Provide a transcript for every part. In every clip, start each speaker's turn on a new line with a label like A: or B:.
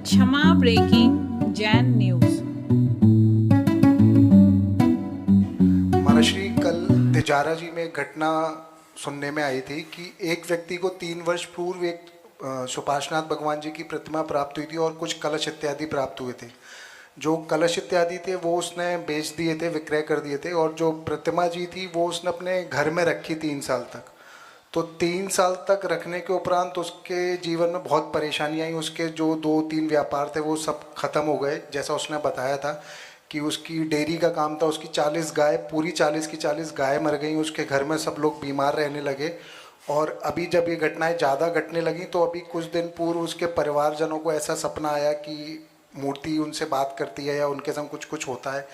A: क्षमा breaking Jain news.
B: महाराष्ट्री कल तिजारा जी में एक घटना सुनने में आई थी कि एक व्यक्ति को 3 वर्ष पूर्व एक सुपार्श्वनाथ भगवान जी की प्रतिमा प्राप्त हुई थी और कुछ कलश इत्यादि प्राप्त हुए थे। जो कलश इत्यादि थे वो उसने बेच दिए थे, विक्रय कर दिए थे, और जो प्रतिमा जी थी वो उसने अपने घर में रखी 3 साल तक। तो 3 साल तक रखने के उपरांत उसके जीवन में बहुत परेशानी आई। उसके जो 2-3 व्यापार थे वो सब खत्म हो गए। जैसा उसने बताया था कि उसकी डेयरी का काम था, उसकी 40 गाय, पूरी 40 की 40 गाय मर गई। उसके घर में सब लोग बीमार रहने लगे। और अभी जब ये घटनाएं ज़्यादा घटने लगी तो अभी कुछ दिन पूर्व उसके परिवारजनों को ऐसा सपना आया कि मूर्ति उनसे बात करती है या उनके संग कुछ कुछ होता है।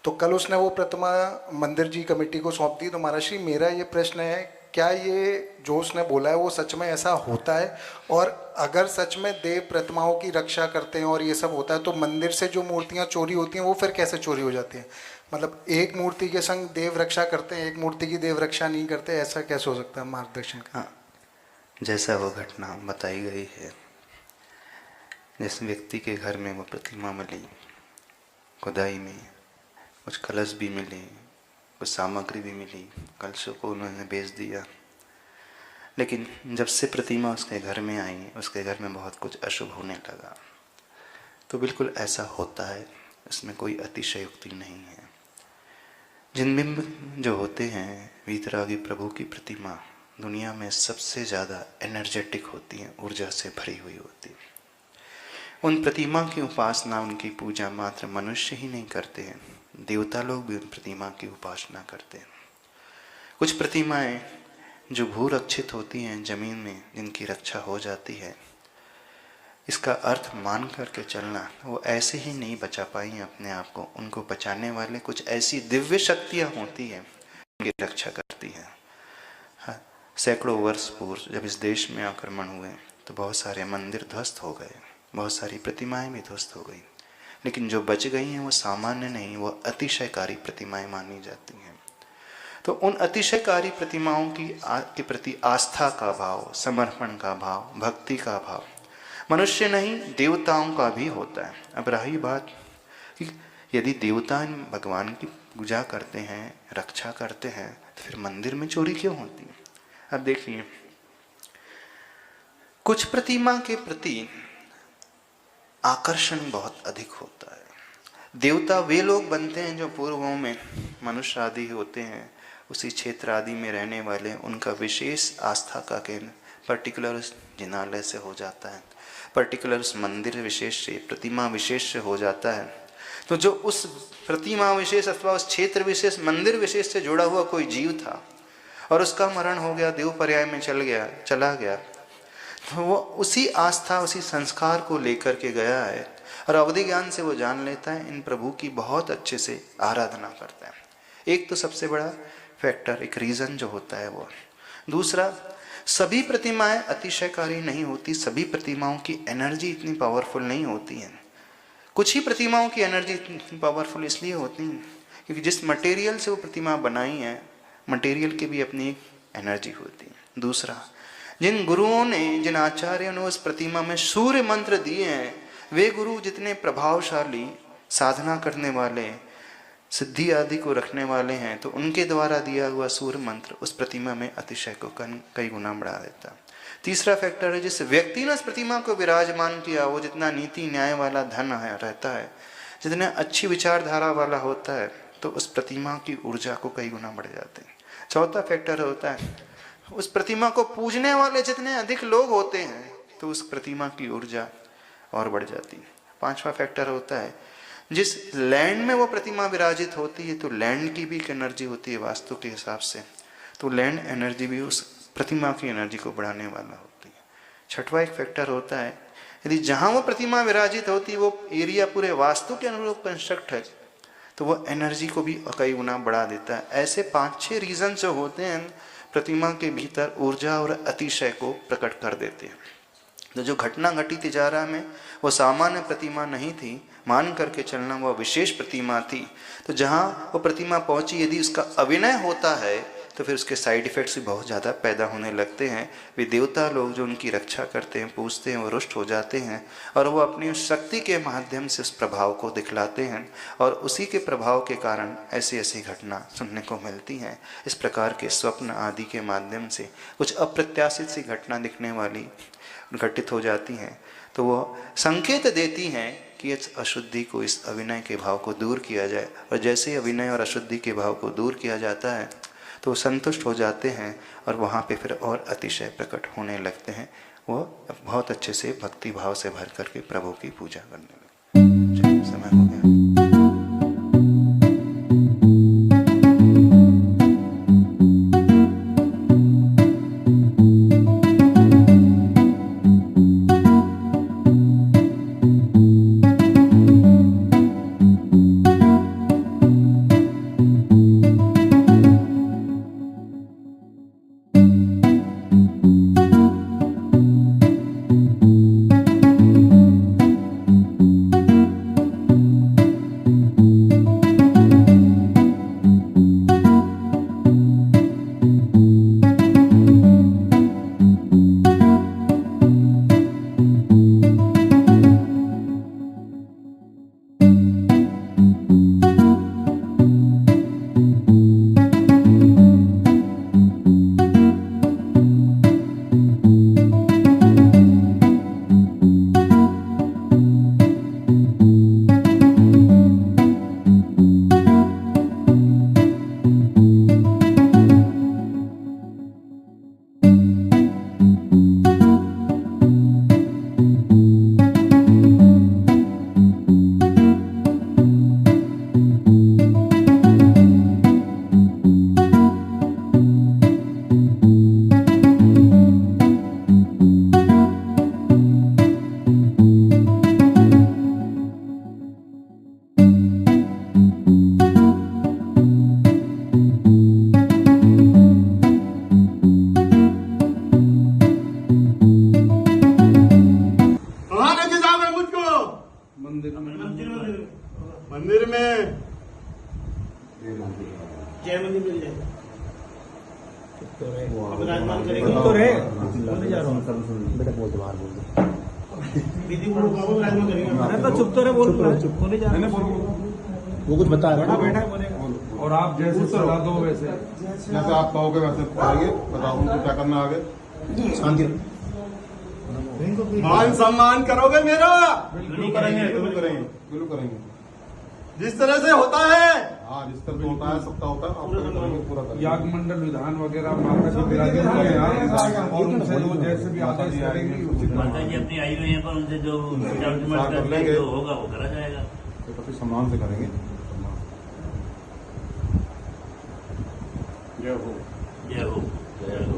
B: तो कल उसने वो प्रतिमा मंदिर जी कमेटी को सौंप दी। तो महाराज, मेरा ये प्रश्न है, क्या ये जो उसने बोला है वो सच में ऐसा होता है? और अगर सच में देव प्रतिमाओं की रक्षा करते हैं और ये सब होता है तो मंदिर से जो मूर्तियाँ चोरी होती हैं वो फिर कैसे चोरी हो जाती हैं? मतलब एक मूर्ति के संग देव रक्षा करते हैं, एक मूर्ति की देव रक्षा नहीं करते, ऐसा कैसे हो सकता है? मार्गदर्शन का।
C: हाँ, जैसा वो घटना बताई गई है, जिस व्यक्ति के घर में वो प्रतिमा मिली, खुदाई में कुछ कलश भी मिले, कुछ सामग्री भी मिली, कलशों को उन्होंने बेच दिया। लेकिन जब से प्रतिमा उसके घर में आई, उसके घर में बहुत कुछ अशुभ होने लगा। तो बिल्कुल ऐसा होता है, इसमें कोई अतिशयोक्ति नहीं है। जिन बिंब जो होते हैं वीतरागी प्रभु की प्रतिमा दुनिया में सबसे ज़्यादा एनर्जेटिक होती हैं, ऊर्जा से भरी हुई होती है। उन प्रतिमा की उपासना, उनकी पूजा मात्र मनुष्य ही नहीं करते हैं, देवता लोग भी उन प्रतिमा की उपासना करते हैं। कुछ प्रतिमाएं जो भूरक्षित होती हैं, जमीन में जिनकी रक्षा हो जाती है, इसका अर्थ मान करके चलना, वो ऐसे ही नहीं बचा पाई अपने आप को। उनको बचाने वाले कुछ ऐसी दिव्य शक्तियाँ होती हैं, उनकी रक्षा करती हैं। हाँ, सैकड़ों वर्ष पूर्व जब इस देश में आक्रमण हुए तो बहुत सारे मंदिर ध्वस्त हो गए, बहुत सारी प्रतिमाएं भी ध्वस्त हो गई। लेकिन जो बच गई हैं वो सामान्य नहीं, वो अतिशयकारी प्रतिमाएं मानी जाती हैं। तो उन अतिशयकारी प्रतिमाओं के प्रति आस्था का भाव, समर्पण का भाव, भक्ति का भाव मनुष्य नहीं, देवताओं का भी होता है। अब रही बात कि यदि देवता भगवान की पूजा करते हैं, रक्षा करते हैं, तो फिर मंदिर में चोरी क्यों होती है? अब देखिए, कुछ प्रतिमा के प्रति आकर्षण बहुत अधिक होता है। देवता वे लोग बनते हैं जो पूर्वों में मनुष्य आदि होते हैं, उसी क्षेत्र आदि में रहने वाले, उनका विशेष आस्था का केंद्र पर्टिकुलर जिनालय से हो जाता है, पर्टिकुलर मंदिर विशेष से, प्रतिमा विशेष से हो जाता है। तो जो उस प्रतिमा विशेष अथवा उस क्षेत्र विशेष, मंदिर विशेष से जुड़ा हुआ कोई जीव था और उसका मरण हो गया, देव पर्याय में चला गया, तो वो उसी आस्था, उसी संस्कार को लेकर के गया है और अवधि ज्ञान से वो जान लेता है, इन प्रभु की बहुत अच्छे से आराधना करता है। एक तो सबसे बड़ा फैक्टर, एक रीज़न जो होता है वो। दूसरा, सभी प्रतिमाएं अतिशयकारी नहीं होती, सभी प्रतिमाओं की एनर्जी इतनी पावरफुल नहीं होती है। कुछ ही प्रतिमाओं की एनर्जी इतनी पावरफुल इसलिए होती है क्योंकि जिस मटेरियल से वो प्रतिमा बनाई है, मटेरियल की भी अपनी एक एनर्जी होती है। दूसरा, जिन गुरुओं ने, जिन आचार्यों ने उस प्रतिमा में सूर्य मंत्र दिए हैं, वे गुरु जितने प्रभावशाली, साधना करने वाले, सिद्धि आदि को रखने वाले हैं, तो उनके द्वारा दिया हुआ सूर्य मंत्र उस प्रतिमा में अतिशय को कई गुना बढ़ा देता। तीसरा फैक्टर है, जिस व्यक्ति ने उस प्रतिमा को विराजमान किया, वो जितना नीति न्याय वाला धन है रहता है, जितने अच्छी विचारधारा वाला होता है, तो उस प्रतिमा की ऊर्जा को कई गुना बढ़ जाते हैं। चौथा फैक्टर होता है, उस प्रतिमा को पूजने वाले जितने अधिक लोग होते हैं, तो उस प्रतिमा की ऊर्जा और बढ़ जाती है। पांचवा फैक्टर होता है, जिस लैंड में वो प्रतिमा विराजित होती है, तो लैंड की भी एक एनर्जी होती है वास्तु के हिसाब से, तो लैंड एनर्जी भी उस प्रतिमा की एनर्जी को बढ़ाने वाला होती है। छठवां एक फैक्टर होता है, यदि जहाँ वो प्रतिमा विराजित होती है वो एरिया पूरे वास्तु के अनुरूप कंस्ट्रक्ट है, तो वो एनर्जी को भी कई गुना बढ़ा देता है। ऐसे 5-6 रीजन जो होते हैं प्रतिमा के भीतर ऊर्जा और अतिशय को प्रकट कर देते हैं। तो जो घटना घटी तिजारा में, वो सामान्य प्रतिमा नहीं थी, मान करके चलना वो विशेष प्रतिमा थी। तो जहाँ वो प्रतिमा पहुंची, यदि उसका अभिनय होता है, तो फिर उसके साइड इफ़ेक्ट्स भी बहुत ज़्यादा पैदा होने लगते हैं। वे देवता लोग जो उनकी रक्षा करते हैं, पूजते हैं, वो रुष्ट हो जाते हैं और वो अपनी उस शक्ति के माध्यम से उस प्रभाव को दिखलाते हैं और उसी के प्रभाव के कारण ऐसी ऐसी घटना सुनने को मिलती हैं। इस प्रकार के स्वप्न आदि के माध्यम से कुछ अप्रत्याशित सी घटना दिखने वाली घटित हो जाती हैं, तो वो संकेत देती हैं कि इस अशुद्धि को, इस अविनय के भाव को दूर किया जाए। और जैसे ही अविनय और अशुद्धि के भाव को दूर किया जाता है तो संतुष्ट हो जाते हैं और वहाँ पे फिर और अतिशय प्रकट होने लगते हैं। वो बहुत अच्छे से भक्ति भाव से भर करके प्रभु की पूजा करने लगते हैं। समय हो गया।
D: मंदिर में जय मंदिर मिल जाएगा। तो रहे बेटा तो चुप तो रहे, बोल बोले जा रहे, वो कुछ बता रहा है,
E: और आप जैसे सलाह दो वैसे,
F: जैसे आप कहोगे वैसे करेंगे। बताओ उनको क्या करना आगे।
D: शांति, मान सम्मान करोगे मेरा?
F: बिल्कुल करेंगे, बिल्कुल करेंगे, बिल्कुल करेंगे।
D: जिस तरह से होता है,
F: हाँ जिस तरह से होता है सबका होता है, आप करेंगे, पूरा करेंगे।
E: याग मंडल विधान वगैरह माता जी विराजमान और उनसे वो जैसे भी आदेश करेंगे उचित
G: माता जी अपनी आई हुई है, पर उनसे जो जो होगा वो करा जाएगा।
F: तो काफी सम्मान से करेंगे। जय हो,
G: जय हो, जय हो।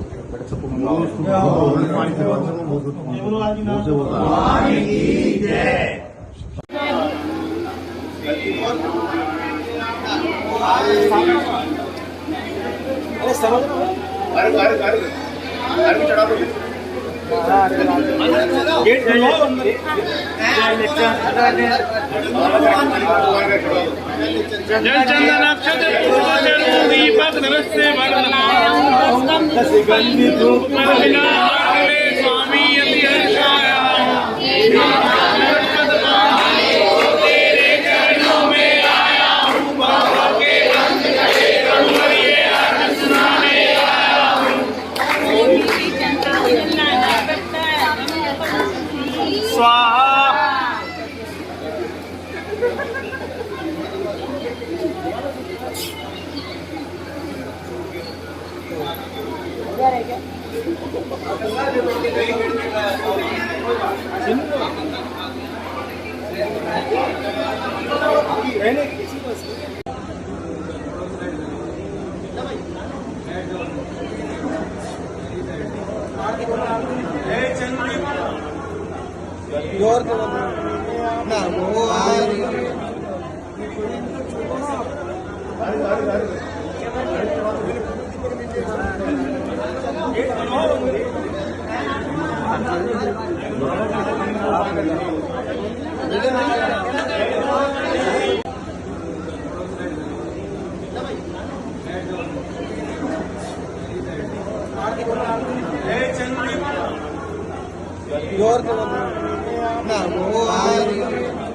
H: ना वो आ रही है।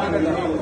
E: है